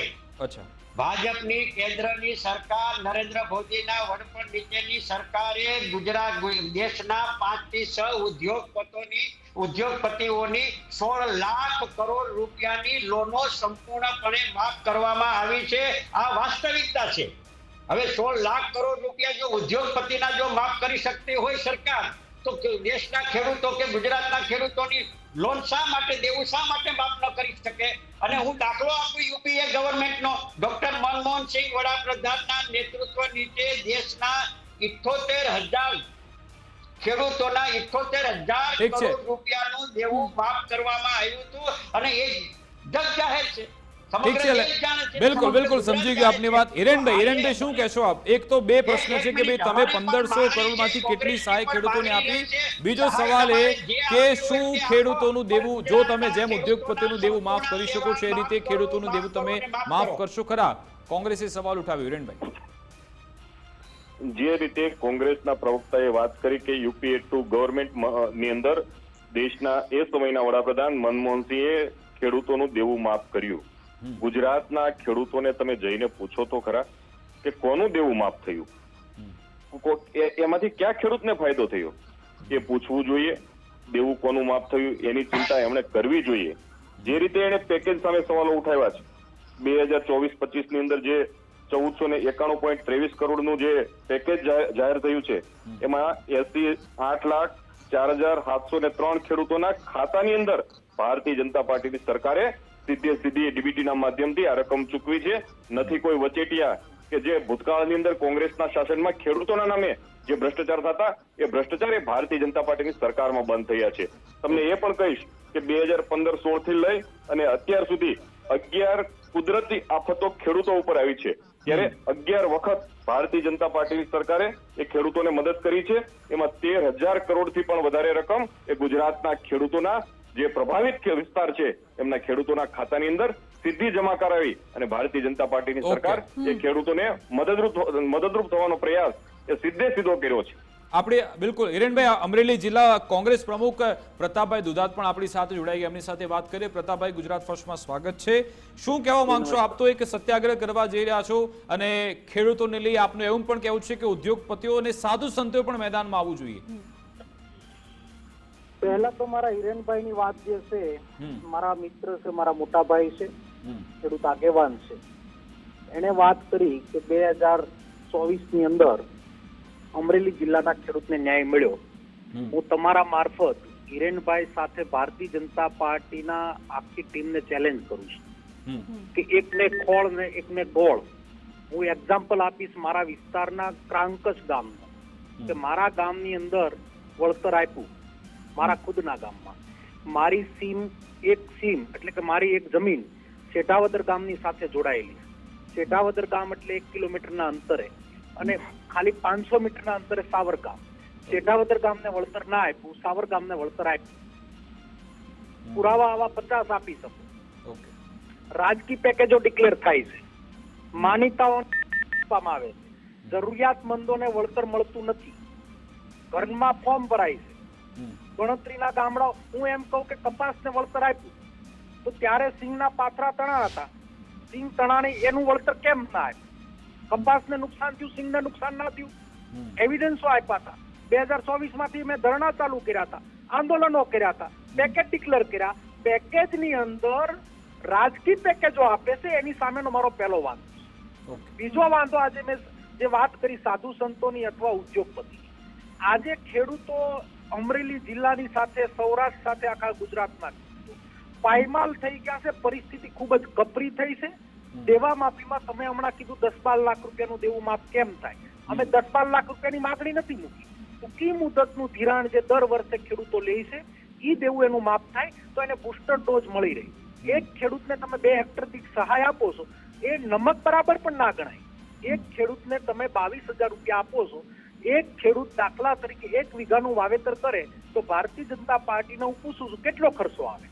અચ્છા, ભાજપની કેન્દ્રની સરકાર, નરેન્દ્ર મોદીના વડપણ નીચેની સરકારે ગુજરાત દેશના 5 થી 6 ઉદ્યોગપતિઓની 16 લાખ કરોડ રૂપિયાની લોનો સંપૂર્ણપણે માફ કરવામાં આવી છે. આ વાસ્તવિકતા છે. હવે 16 લાખ કરોડ રૂપિયા જો ઉદ્યોગપતિના જો માફ કરી શકતી હોય સરકાર, તો દેશના ખેડૂતો કે ગુજરાતના ખેડૂતોની લોન શા માટે, દેવું શા માટે માફ ન કરી શકે? અને હું દાખલો આપું યુપીએ ગવર્મેન્ટનો. ડોક્ટર મનમોહન સિંહ વડાપ્રધાનના નેતૃત્વ નીચે દેશના 78,000 ખેડૂતોના 78,000 કરોડ રૂપિયાનું દેવું માફ કરવામાં આવ્યું હતું, અને એ જગ જાહેર છે. બિલકુલ સમજી ગયો આપની વાત. હિરેનભાઈ શું કહેશો આપ? એક તો બે પ્રશ્ન છે કે ભાઈ તમે 1500 કરોડમાંથી કેટલી સહાય ખેડૂતોને આપી? બીજો સવાલ એ કે શું ખેડૂતોનું દેવું, જો તમે જેમ ઉદ્યોગપતિનું દેવું માફ કરી શકો છો એ રીતે ખેડૂતોનું દેવું તમે માફ કરશો ખરા? કોંગ્રેસે સવાલ ઉઠાવ્યો. હિરેનભાઈ, જે રીતે કોંગ્રેસના પ્રવક્તાએ વાત કરી કે યુપીએ 2 ગવર્મેન્ટ ની અંદર દેશના એ સમયના વડાપ્રધાન મનમોહનસિંહે ખેડૂતોનું દેવું માફ કર્યું. ગુજરાતના ખેડૂતોને તમે જઈને પૂછો તો ખરા કે કોનું દેવું માફ થયું, એમાંથી કયા ખેડૂતને ફાયદો થયો એ પૂછવું જોઈએ. દેવું કોનું માફ થયું એની ચિંતા એમણે કરવી જોઈએ. જે રીતે એને પેકેજ સામે સવાલો ઉઠાવ્યા છે, 2024-25 ની અંદર જે 1491.23 કરોડનું જે પેકેજ જાહેર થયું છે, એમાં 8,04,703 ખેડૂતોના ખાતાની અંદર ભારતીય જનતા પાર્ટીની સરકારે સીધી ડીબીટીના માધ્યમથી આ રકમ ચૂકવી છે. નથી કોઈ વચેટિયા કે જે ભૂતકાળની અંદર કોંગ્રેસના શાસનમાં ખેડૂતોના નામે જે ભ્રષ્ટાચાર થતા, એ ભ્રષ્ટાચાર એ ભારતીય જનતા પાર્ટીની સરકારમાં બંધ થયા છે. તમને એ પણ કહીશ કે 2015-16 થી લઈ અને અત્યાર સુધી 11 કુદરતી આફતો ખેડૂતો ઉપર આવી છે, ત્યારે 11 વખત ભારતીય જનતા પાર્ટીની સરકારે એ ખેડૂતોને મદદ કરી છે. એમાં 13,000 કરોડથી પણ વધારે રકમ એ ગુજરાતના ખેડૂતોના જે પ્રભાવિત વિસ્તાર છે એમના ખેડૂતોના ખાતાની અંદર સીધી જમા કરાવી અને ભારતીય જનતા પાર્ટીની સરકાર એ ખેડૂતોને મદદરૂપ થવાનો પ્રયાસ એ સીધો કર્યો છે. આપણે બિલકુલ હિરેનભાઈ, અમરેલી જિલ્લા કોંગ્રેસ પ્રમુખ પ્રતાપભાઈ દુધાત પણ આપણી સાથે જોડાઈ ગયા, એમની સાથે વાત કરીએ. પ્રતાપભાઈ, ગુજરાત ફર્સ્ટમાં સ્વાગત છે. શું કહેવા માંગશો? આપ તો એક સત્યાગ્રહ કરવા જઈ રહ્યા છો અને ખેડૂતોને લઈ આપનું એવું પણ કહેવું છે કે ઉદ્યોગપતિઓ અને સાધુ સંતો પણ મેદાનમાં આવવું જોઈએ. પહેલા તો મારા હિરેનભાઈની વાત જે છે, મારા મિત્ર છે, મારા મોટા ભાઈ છે, ખેડૂત આગેવાન છે, એને વાત કરી કે 2024 ની અંદર અમરેલી જિલ્લાના ખેડૂતને ન્યાય મળ્યો. હું તમારા મારફત હિરેનભાઈ સાથે ભારતીય જનતા પાર્ટીના આખી ટીમને ચેલેન્જ કરું છું કે એકને ખોળ ને એકને ગોળ. હું એક્ઝામ્પલ આપીશ મારા વિસ્તારના ક્રાંકસ ગામનો, કે મારા ગામની અંદર વળતર આપ્યું મારા ખુદના ગામમાં. મારી સીમ એટલે કે મારી એક જમીન શેઢાવદર ગામની સાથે જોડાયેલી. શેઢાવદર ગામ એટલે 1 કિલોમીટરના અંતરે અને ખાલી 500 મીટરના અંતરે સાવર ગામ, જેઠાવદર ગામને વળતર ના આપ્યું, સાવર ગામને વળતર આપ્યું. પુરાવા આવા 50 આપી શકો. ઓકે. રાજકીય પેકેજો ડિક્લેર થાય છે, માન્યતાઓને આપવામાં આવે છે, જરૂરિયાતમંદોને વળતર મળતું નથી, ઘરમાં ફોર્મ ભરાય છે, ગણતરીના ગામડાઓ. હું એમ કહું કે કપાસને વળતર આપ્યું તો ત્યારે સિંગના પાથરા તણા હતા, સિંગ તણાને એનું વળતર કેમ ના આપ્યું? કપાસને નુકસાન થયું, સિંગને નુકસાન ના થયું? એવિડન્સો આપ્યા હતા. 2024 માંથી મેં ધરણા ચાલુ કર્યા હતા, આંદોલનો કર્યા હતા, પેકેજ ડિક્લેર કર્યા. પેકેજની અંદર રાજકીય પેકેજો આપે છે, એની સામેનો મારો પહેલો વાંધો. બીજો વાંધો, આજે મેં જે વાત કરી સાધુ સંતોની અથવા ઉદ્યોગપતિ, આજે ખેડૂતો અમરેલી જિલ્લાની સાથે, સૌરાષ્ટ્ર સાથે આખા ગુજરાતના પાયમાલ થઈ ગયા છે. પરિસ્થિતિ ખૂબ જ કપરી થઈ છે. દેવા માફીમાં તમે હમણાં કીધું 10-12 લાખ રૂપિયાનું દેવું માફ કેમ થાય? અમે 10-12 લાખ રૂપિયાની માગણી નથી મૂકી. ટૂંકી મુદતનું ધિરાણ જે દર વર્ષે ખેડૂતો લે છે, એ દેવું એનું માફ થાય તો એને બુસ્ટર ડોઝ મળી રહી. એક ખેડૂતને તમે 2 હેક્ટર દીઠ સહાય આપો છો, એ નમક બરાબર પણ ના ગણાય. એક ખેડૂતને તમે 22,000 રૂપિયા આપો છો. એક ખેડૂત દાખલા તરીકે 1 વીઘાનું વાવેતર કરે તો ભારતીય જનતા પાર્ટીને હું પૂછું છું કેટલો ખર્ચો આવે?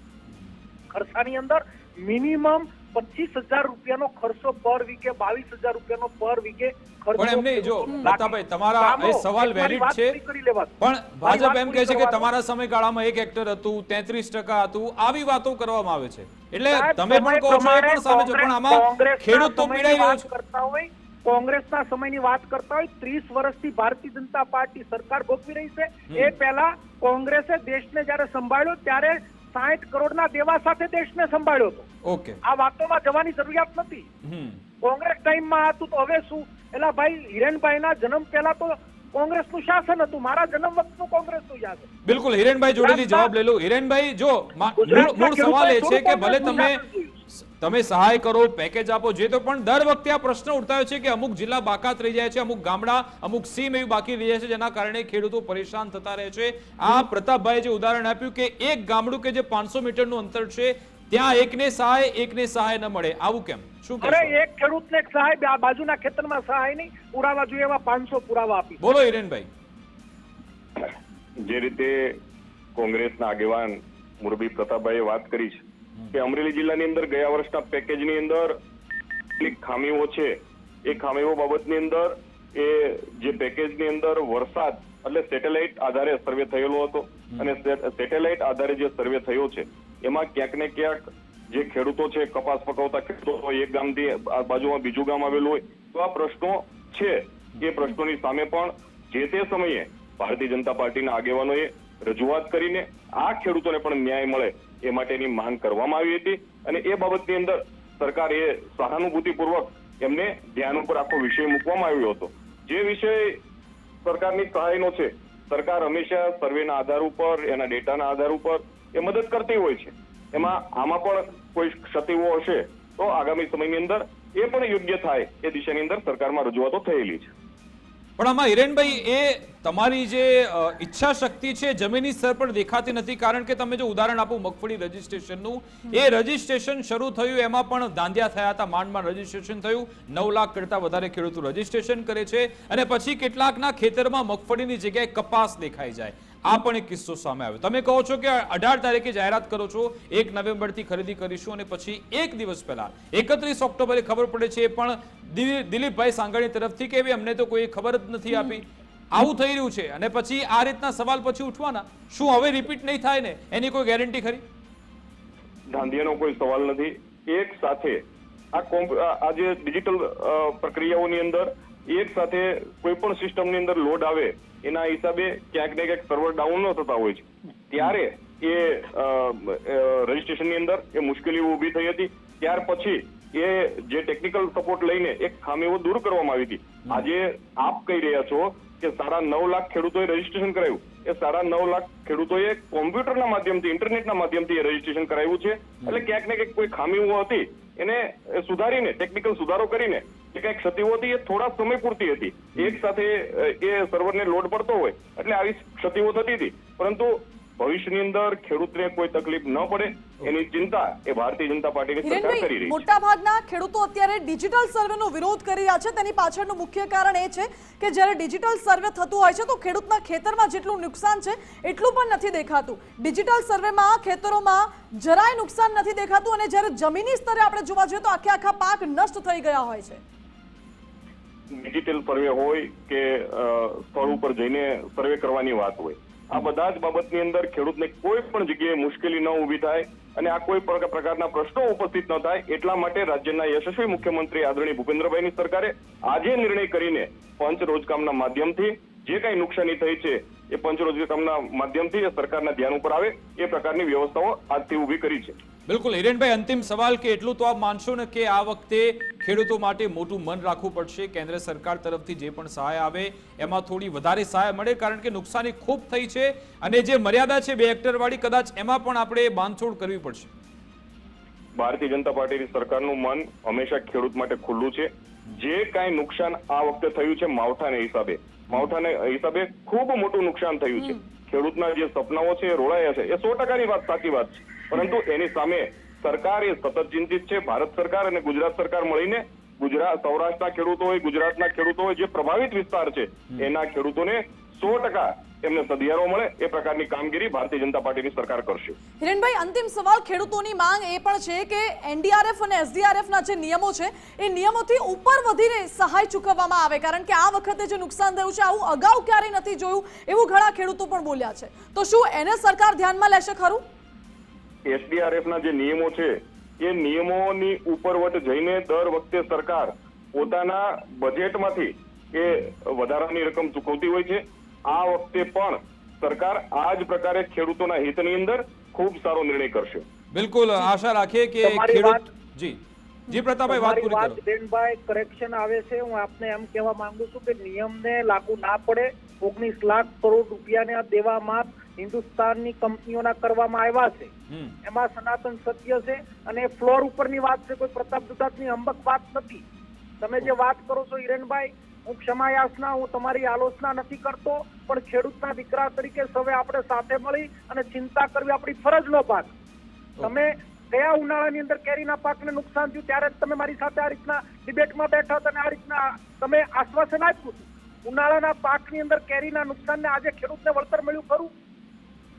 ખર્ચાની અંદર મિનિમમ 25,000 રૂપિયાનો ખર્ચો પર વીઘે, 22,000 રૂપિયાનો પર વીઘે ખર્ચો. પણ એમને જો લતાભાઈ, તમારા એ સવાલ વેલિડ છે, પણ ભાજપ એમ કહે છે કે તમારા સમયગાળામાં 1 હેક્ટર હતું, 33% હતું, આવી વાતો કરવામાં આવે છે. એટલે તમે પણ કહો છો, એ પણ સામે છો, પણ આમાં ખેડૂત તો પીડાઈ રહ્યો છે. કરતા હોય કોંગ્રેસના સમયની વાત કરતા હોય, 30 વર્ષથી ભારતીય જનતા પાર્ટી સરકાર ભોગવી રહી છે. એ પહેલા કોંગ્રેસે દેશને જયારે સંભાળ્યો ત્યારે 60 કરોડના દેવા સાથે દેશને સંભાળ્યો હતો. ઓકે. આ વાતોમાં જવાની જરૂરિયાત નથી. કોંગ્રેસ ટાઈમમાં હતું તો હવે શું? એલા ભાઈ, હિરેનભાઈના જન્મ પહેલા તો કોંગ્રેસનું શાસન હતું. મારા જન્મ વખતનું કોંગ્રેસનું શાસન. બિલકુલ. હિરેનભાઈ જોડેથી જવાબ લઈ લો. હિરેનભાઈ, જો મૂળ સવાલ એ છે કે ભલે તમે સહાય કરો, પેકેજ આપો, જે તો પણ દર વખતે આ પ્રશ્ન ઉઠતા હોય છે કે અમુક જિલ્લા બાકાત રહી જાય છે, અમુક ગામડા, અમુક સીમ એવી બાકી રહી જાય છે, જેના કારણે ખેડૂતો પરેશાન થતા રહે છે. આ પ્રતાપભાઈ જે ઉદાહરણ આપ્યું કે એક ગામડું કે જે 500 મીટરનું અંતર છે, ત્યાં એકને સહાય ન મળે, આવું કેમ? શું અરે, એક ખેડૂતને સહાય, બાજુના ખેતરમાં સહાય નહીં. પુરાવા જોઈએ એવા 500 પુરાવા આપી. બોલો હિરેનભાઈ. જે રીતે કોંગ્રેસના આગેવાન મુરબી પ્રતાપભાઈએ વાત કરી છે કે અમરેલી જિલ્લાની અંદર ગયા વર્ષના પેકેજની અંદર કેટલીક ખામીઓ છે, એ ખામીઓ બાબતની અંદર એ જે પેકેજની અંદર વરસાદ એટલે સેટેલાઇટ આધારે સર્વે થયેલો હતો, અને સેટેલાઇટ આધારે જે સર્વે થયો છે એમાં ક્યાંક ને ક્યાંક જે ખેડૂતો છે, કપાસ પકવતા ખેડૂતો હોય, એક ગામથી બાજુમાં બીજું ગામ આવેલું હોય, તો આ પ્રશ્નો છે. એ પ્રશ્નોની સામે પણ જે તે સમયે ભારતીય જનતા પાર્ટીના આગેવાનોએ રજૂઆત કરીને આ ખેડૂતોને પણ ન્યાય મળે એ માટેની માંગ કરવામાં આવી હતી. અને એ બાબતની અંદર સરકાર એ સહાનુભૂતિપૂર્વક એમને ધ્યાન ઉપર આખો વિષય મૂકવામાં આવ્યો હતો. જે વિષય સરકારની સહાયનો છે, સરકાર હંમેશા સર્વેના આધાર ઉપર, એના ડેટાના આધાર ઉપર એ મદદ કરતી હોય છે. એમાં આમાં પણ કોઈ ક્ષતિઓ હશે તો આગામી સમયની અંદર એ પણ યોગ્ય થાય એ દિશાની અંદર સરકારમાં રજૂઆતો થયેલી છે. પણ આમાં હિરેનભાઈ, એ તમારી જે ઈચ્છા શક્તિ છે જમીની સ્તર પર દેખાતી નથી. કારણ કે તમે જો ઉદાહરણ આપો મગફળી રજીસ્ટ્રેશનનું, એ રજીસ્ટ્રેશન શરૂ થયું એમાં પણ દાંડિયા થયા હતા, માંડ રજીસ્ટ્રેશન થયું. 9 લાખ કરતા વધારે ખેડૂતો રજીસ્ટ્રેશન કરે છે, અને પછી કેટલાકના ખેતરમાં મગફળીની જગ્યાએ કપાસ દેખાઈ જાય. આ પણ એક કિસ્સો સામે આવ્યો. તમે કહો છો કે 18 તારીખે જાહેરાત કરો છો, 1 નવેમ્બરથી ખરીદી કરીશું, અને પછી 1 દિવસ પહેલા 31 ઓક્ટોબરે ખબર પડે છે, એ પણ દિલીપભાઈ સાંગણી તરફથી કે અમને તો કોઈ ખબર જ નથી આપી. આવું થઈ રહ્યું છે, અને પછી આ રીતના સવાલ પછી ઉઠવાના. શું હવે રિપીટ નહીં થાય ને એની કોઈ ગેરંટી ખરી? ધાંધિયાનો કોઈ સવાલ નથી. એક સાથે આ જે ડિજિટલ પ્રક્રિયાઓની અંદર એક સાથે કોઈ પણ સિસ્ટમની અંદર લોડ આવે એના હિસાબે ક્યાંક ને ક્યાંક સર્વર ડાઉન ન થતા હોય છે, ત્યારે એ રજીસ્ટ્રેશનની અંદર એ મુશ્કેલીઓ ઊભી થઈ હતી. ત્યાર પછી એ જે ટેકનિકલ સપોર્ટ લઈને એક ખામીઓ દૂર કરવામાં આવી હતી. આજે આપ કહી રહ્યા છો કે 9.5 લાખ ખેડૂતોએ રજીસ્ટ્રેશન કરાવ્યું. એ 9.5 લાખ ખેડૂતોએ કોમ્પ્યુટરના માધ્યમથી, ઇન્ટરનેટના માધ્યમથી રજીસ્ટ્રેશન કરાવ્યું છે. એટલે ક્યાંક ને ક્યાંક કોઈ ખામીઓ હતી એને સુધારીને, ટેકનિકલ સુધારો કરીને જે કઈ ક્ષતિઓ હતી એ થોડા સમય પૂરતી હતી. એક સાથે એ સર્વરને લોડ પડતો હોય એટલે આવી ક્ષતિઓ થતી હતી. પરંતુ ભવિષ્યની અંદર ખેડૂતને કોઈ તકલીફ ન પડે એની ચિંતા એ ભારતીય જનતા પાર્ટીની સરકાર કરી હિરેનભાઈ, રહી છે. મોટાભાગના ખેડૂતો અત્યારે ડિજિટલ સર્વેનો વિરોધ કરી રહ્યા છે. તેની પાછળનું મુખ્ય કારણ એ છે કે જ્યારે ડિજિટલ સર્વે થતું હોય છે તો ખેડૂતના ખેતરમાં જેટલું નુકસાન છે એટલું પણ નથી દેખાતું. ડિજિટલ સર્વેમાં ખેતરોમાં જરાય નુકસાન નથી દેખાતું અને જ્યારે જમીની સ્તરે આપણે જોવા જઈએ તો આખા પાક નષ્ટ થઈ ગયા હોય છે. ડિજિટલ સર્વે હોય કે સ્થળ ઉપર જઈને સર્વે કરવાની વાત હોય, આ બધા જ બાબતની અંદર ખેડૂતને કોઈ પણ જગ્યાએ મુશ્કેલી ન ઊભી થાય અને આ કોઈ પ્રકારના પ્રશ્નો ઉપસ્થિત ન થાય એટલા માટે રાજ્યના યશસ્વી મુખ્યમંત્રી આદરણીય ભૂપેન્દ્રભાઈની સરકારે આજે નિર્ણય કરીને પંચ રોજકામના માધ્યમથી જે કઈ નુકસાની થઈ છે એ પંચ રોજકામના માધ્યમથી સરકારના ધ્યાન ઉપર આવે એ પ્રકારની વ્યવસ્થાઓ આજથી ઊભી કરી છે. બિલકુલ હિરેનભાઈ, અંતિમ સવાલ કે એટલું તો આપ માનશો ને કે આ વખતે ખેડૂતો માટે મોટું મન રાખવું પડશે. કેન્દ્ર સરકાર તરફથી જે પણ સહાય આવે એમાં થોડી વધારે સહાય મળે, કારણ કે નુકસાની ખૂબ થઈ છે અને જે મર્યાદા છે 2 હેક્ટર વાળી કદાચ એમાં પણ આપણે બાંધછોડ કરવી પડશે. ભારતીય જનતા પાર્ટીની સરકારનું મન હંમેશા ખેડૂત માટે ખુલ્લું છે. જે કાંઈ નુકસાન આ વખતે થયું છે માવઠાને હિસાબે ખૂબ મોટું નુકસાન થયું છે. ખેડૂતના જે સપનાઓ છે એ રોળાયા છે, એ 100%ની વાત સાચી વાત છે. પરંતુ એની સામે સરકાર એ સતત ચિંતિત છે. ભારત સરકાર અને ગુજરાત સરકાર મળીને સૌરાષ્ટ્રના ખેડૂતો હોય, ગુજરાતના ખેડૂતો હોય, જે પ્રભાવિત વિસ્તાર છે એના ખેડૂતોને 100% એમને સધિયારો મળે એ પ્રકારની કામગીરી ભારતીય જનતા પાર્ટીની સરકાર કરશે. હિરેનભાઈ, અંતિમ સવાલ, ખેડૂતોની માંગ એ પણ છે કે એનડીઆરએફ અને એસડીઆરએફના જે નિયમો છે એ નિયમોથી ઉપર વધીને સહાય ચૂકવવામાં આવે, કારણ કે આ વખતે જે નુકસાન થયું છે આવું અગાઉ ક્યારેય નથી જોયું એવું ઘણા ખેડૂતો પણ બોલ્યા છે. તો શું એને સરકાર ધ્યાનમાં લેશે ખરું? એસડીઆરએફના જે નિયમો છે એ નિયમોની ઉપરવટ જઈને દર વખતે સરકાર પોતાના બજેટમાંથી એ વધારાની રકમ ચૂકવતી હોય છે. આ વખતે પણ સરકાર આ જ પ્રકારે ખેડૂતોના હિતની અંદર ખૂબ સારો નિર્ણય કરશે. બિલકુલ, આશા રાખીએ કે ખેડૂત જી પ્રતાપભાઈ વાત પૂરી કરો. બેનભાઈ, કરેક્શન આવે છે. હું આપને એમ કહેવા માંગુ છું કે નિયમને લાગુ ના પડે. 19 લાખ કરોડ રૂપિયાના દેવામાં હિન્દુસ્તાનની કંપનીઓના કરવામાં આવ્યા છે. એમાં સનાતન સત્ય છે અને ફ્લોર ઉપરની વાત છે, કોઈ પ્રતાપ દુધાતની અંબક વાત નથી. તમે જે વાત કરો છો હિરેનભાઈ, હું ક્ષમાયાચના, હું તમારી આલોચના નથી કરતો, પણ ખેડૂતના દીકરા તરીકે સૌએ આપણે સાથે મળી અને ચિંતા કરવી આપણી ફરજનો ભાગ. તમે ગયા ઉનાળાની અંદર કેરીના પાકને નુકસાન થયું ત્યારે તમે મારી સાથે આ રીતના ડિબેટમાં બેઠા હતા અને આ રીતના તમે આશ્વાસન આપ્યું હતું. ઉનાળાના પાકની અંદર કેરીના નુકસાનને આજે ખેડૂતને વળતર મળ્યું ખરું?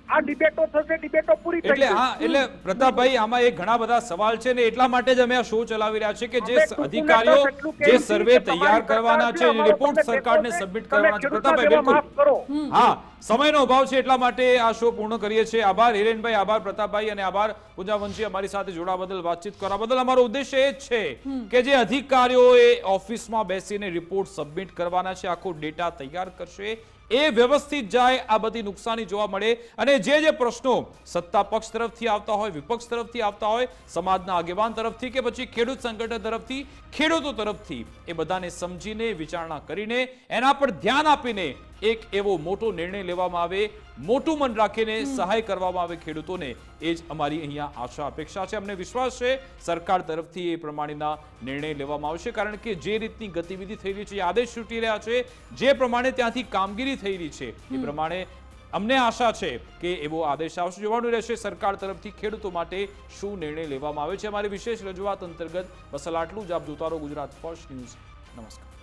આ ડિબેટો થશે, ડિબેટો પૂરી થઈ એટલે એટલે પ્રતાપભાઈ, આમાં એક ઘણા બધા સવાલ છે ને એટલા માટે જ અમે આ શો ચલાવી રહ્યા છે કે જે અધિકારીઓ જે સર્વે તૈયાર કરવાના છે, રિપોર્ટ સરકારને સબમિટ કરવાના છે. પ્રતાપભાઈ, બિલકુલ હા, સમયનો અભાવ છે એટલા માટે આ શો પૂર્ણ કરીએ છીએ. આભાર હિરેનભાઈ, આભાર પ્રતાપભાઈ અને આભાર પૂજાવંશી, અમારી સાથે જોડાવા બદલ, વાતચીત કરવા બદલ. અમારો ઉદ્દેશ્ય એ જ છે કે જે અધિકારીઓએ ઓફિસમાં બેસીને રિપોર્ટ સબમિટ કરવાના છે, આખો ડેટા તૈયાર કરશે, એ વ્યવસ્થિત જાય, આ બધી નુકસાની જોવા મળે અને જે પ્રશ્નો સત્તા પક્ષ તરફથી આવતા હોય, વિપક્ષ તરફથી આવતા હોય, સમાજના આગેવાન તરફથી કે પછી ખેડૂત સંગઠન તરફથી, ખેડૂતો તરફથી, એ બધાને સમજીને વિચારણા કરીને એના પર ધ્યાન આપીને એક એવો મોટો નિર્ણય લેવામાં આવે, મોટું મન રાખીને સહાય કરવામાં આવે ખેડૂતોને, એ જ અમારી અહીંયા આશા અપેક્ષા છે. અમને વિશ્વાસ છે સરકાર તરફથી એ પ્રમાણેના નિર્ણય લેવામાં આવશે, કારણ કે જે રીતની ગતિવિધિ થઈ રહી છે, આદેશ છૂટી રહ્યા છે, જે પ્રમાણે ત્યાંથી કામગીરી થઈ રહી છે એ પ્રમાણે અમને આશા છે કે એવો આદેશ આવશે. જોવાનું રહેશે સરકાર તરફથી ખેડૂતો માટે શું નિર્ણય લેવામાં આવે છે. અમારી વિશેષ રજૂઆત અંતર્ગત બસ આટલું જ. આપ જોતા રહો ગુજરાત ફર્સ્ટ ન્યૂઝ.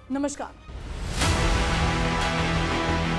નમસ્કાર.